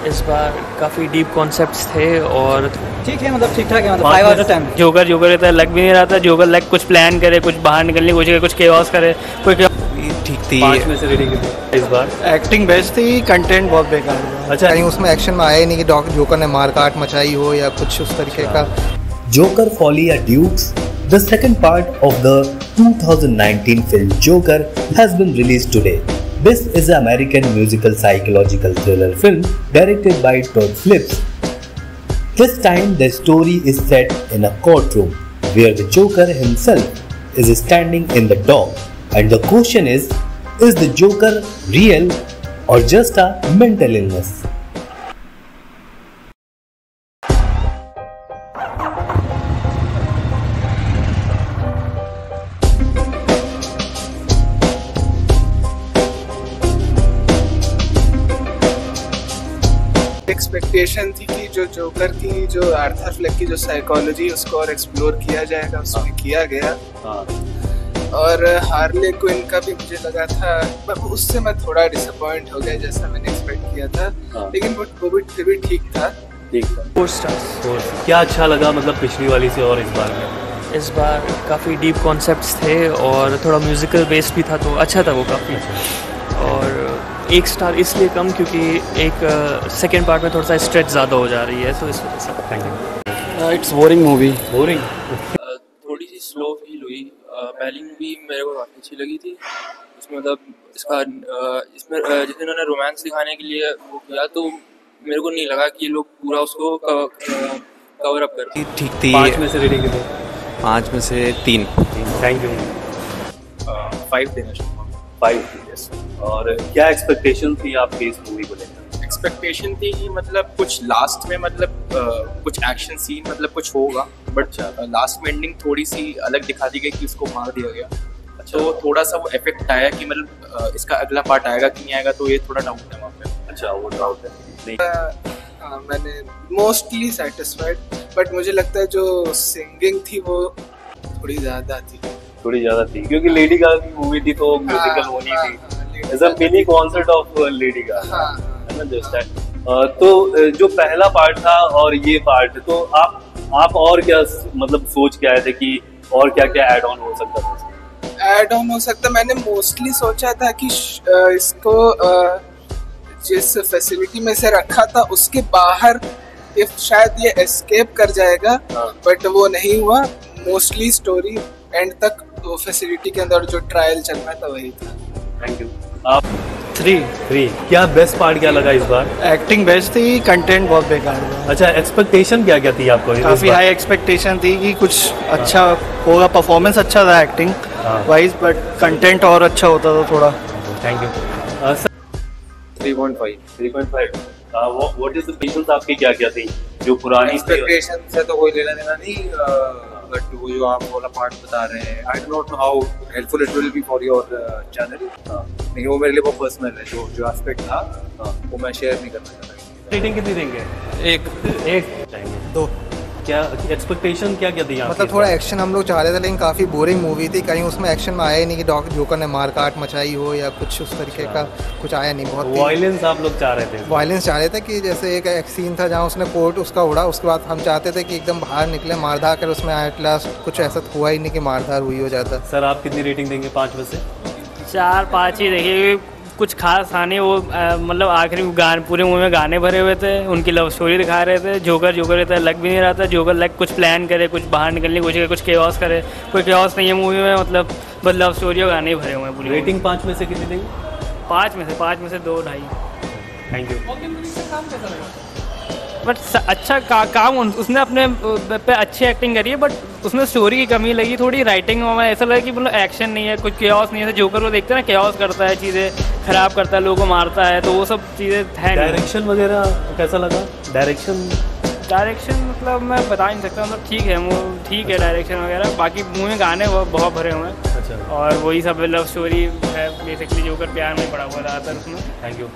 इस बार काफ़ी deep concepts थे और ठीक है, मतलब ठीक ठाक है, मतलब 5 आउट ऑफ 10। जोकर रहता है, लग भी नहीं रहा था। जोकर लग कुछ प्लान करे, कुछ बाहर निकलने की कोशिश करे, कुछ केओस करे, कोई ठीक थी। 5 में से रेटिंग कितनी इस बार? एक्टिंग बेस्ट थी, कंटेंट बहुत बेकार था। अच्छा, कहीं उसमें एक्शन में आया ही नहीं कि जोकर ने मारकाट मचाई हो या कुछ उस तरीके का। Joker Folly at Dukes, the second part of the 2019 film Joker has been released today. This is an American musical psychological thriller film directed by Todd Phillips. This time the story is set in a courtroom where the Joker himself is standing in the dock, and the question is the Joker real or just a mental illness? Expectation थी कि जो joker की जो Arthur flake की जो psychology उसको और explore किया जाएगा, उसमें किया गया। और हार्ले क्विन का भी मुझे लगा था, उससे मैं थोड़ा डिसअपॉइंट हो गया जैसा मैंने एक्सपेक्ट किया था, लेकिन वो भी फिर भी ठीक था। 4 स्टार्स। क्या अच्छा लगा मतलब पिछली वाली से और इस बार में? इस बार काफ़ी डीप कॉन्सेप्ट्स थे और थोड़ा म्यूज़िकल बेस्ड भी था, तो अच्छा था वो काफ़ी। और 1 स्टार इसलिए कम क्योंकि एक सेकेंड पार्ट में थोड़ा सा स्ट्रेच ज़्यादा हो जा रही है, तो इस वजह से। Thank you. It's boring movie. Boring? थोड़ी सी स्लो फील हुई। पहली मूवी मेरे को काफ़ी अच्छी लगी थी। उसमें मतलब इसमें जिसे उन्होंने रोमांस दिखाने के लिए वो किया, तो मेरे को नहीं लगा कि ये लोग पूरा उसको कवर अप कर। ठीक थी। 5 में से रेटिंग कितनी? 5 में से 3। Thank you. 5 देना चाहूँगा। 5। और क्या एक्सपेक्टेशन थी आपकी इस मूवी को लेकर? एक्सपेक्टेशन थी कि मतलब कुछ लास्ट में मतलब कुछ एक्शन सीन मतलब कुछ होगा, बट लास्ट में एंडिंग थोड़ी सी अलग दिखा दी गई कि उसको मार दिया गया। अच्छा, तो थोड़ा सा वो इफेक्ट आया कि मतलब इसका अगला पार्ट आएगा कि नहीं आएगा, तो ये थोड़ा डाउट है वहाँ पे। अच्छा, वो डाउट है नहीं। मैंने मोस्टली सेटिस्फाइड, बट मुझे लगता है जो सिंगिंग थी वो थोड़ी ज़्यादा थी, क्योंकि लेडी गागा की मूवी थी तो म्यूजिकल होनी थी। As a mini concert of Lady Gaga, है ना, जस्ट दैट। तो जो पहला पार्ट था और ये पार्ट, तो आप और क्या मतलब सोच के आए थे कि और क्या क्या ऐड ऑन हो सकता था? ऐड ऑन हो सकता, मैंने मोस्टली सोचा था कि इसको जिस फैसिलिटी में से रखा था उसके बाहर इफ शायद ये एस्केप कर जाएगा, बट वो नहीं हुआ। मोस्टली स्टोरी एंड तक वो फैसिलिटी के अंदर जो ट्रायल चल रहा था वही था। Thank you. आप 3 क्या बेस्ट पार्ट क्या लगा इस बार? एक्टिंग बेस्ट थी, कंटेंट बहुत बेकार था। अच्छा, एक्सपेक्टेशन क्या क्या थी आपको? काफ़ी हाई एक्सपेक्टेशन थी कि कुछ अच्छा होगा, परफॉर्मेंस अच्छा था एक्टिंग वाइज, बट कंटेंट और अच्छा होता था थोड़ा। Thank you. 3.5। What is the expectations आपकी क्या क्या थी जो पुरानी? एक्सपेक्टेशन से तो कोई लेना देना नहीं, बट वो जो आप वाला पार्ट बता रहे हैं, I don't know how helpful it will be for your channel, लेकिन वो मेरे लिए बहुत पर्सनल है। जो एस्पेक्ट था वो मैं शेयर नहीं करना चाहता। रेटिंग कितनी देंगे? 1 चाहेंगे। 2। क्या एक्सपेक्टेशन क्या क्या थी? मतलब थोड़ा एक्शन हम लोग चाह रहे थे, लेकिन काफ़ी बोरिंग मूवी थी। कहीं उसमें एक्शन में आया ही नहीं कि जोकर ने मारकाट मचाई हो या कुछ उस तरीके का कुछ आया नहीं। बहुत वायलेंस आप लोग चाह रहे थे? वायलेंस चाह रहे थे कि जैसे एक सीन था जहाँ उसने कोट उसका उड़ा, उसके बाद हम चाहते थे कि एकदम बाहर निकले, मारधार कर, उसमें एट लास्ट कुछ ऐसा हुआ ही नहीं कि मारधार हुई हो जाता। सर, आप कितनी रेटिंग देंगे 5 में से? 4-5 ही देखिए। कुछ खास था नहीं वो, मतलब आखिरी गाने पूरे मूवी में गाने भरे हुए थे, उनकी लव स्टोरी दिखा रहे थे। जोकर रहता है, लग भी नहीं रहा था। जोकर लग कुछ प्लान करे, कुछ बाहर निकलने की कोशिश करे, कुछ केओस करे, कोई केओस नहीं है मूवी में। मतलब बस लव स्टोरी और गाने भरे हुए हैं पूरी। रेटिंग 5 में से कितनी देंगे? 5 में से 2-2.5। Thank you. बट अच्छा काम उसने अपने पे अच्छी एक्टिंग करी है, बट उसमें स्टोरी की कमी लगी थोड़ी। राइटिंग में ऐसा लगा कि मतलब एक्शन नहीं है, कुछ केओस नहीं है। जोकर को देखते हैं ना, केओस करता है, चीज़ें खराब करता है, लोगों को मारता है, तो वो सब चीज़ें है। डायरेक्शन वगैरह कैसा लगा? डायरेक्शन मतलब मैं बता नहीं सकता, मतलब ठीक है, वो ठीक है डायरेक्शन वगैरह। बाकी मूवी में गाने बहुत भरे हुए हैं। अच्छा। और वही सब लव स्टोरी है बेसिकली। जोकर प्यार में पड़ा हुआ ज़्यादातर उसमें। Thank you.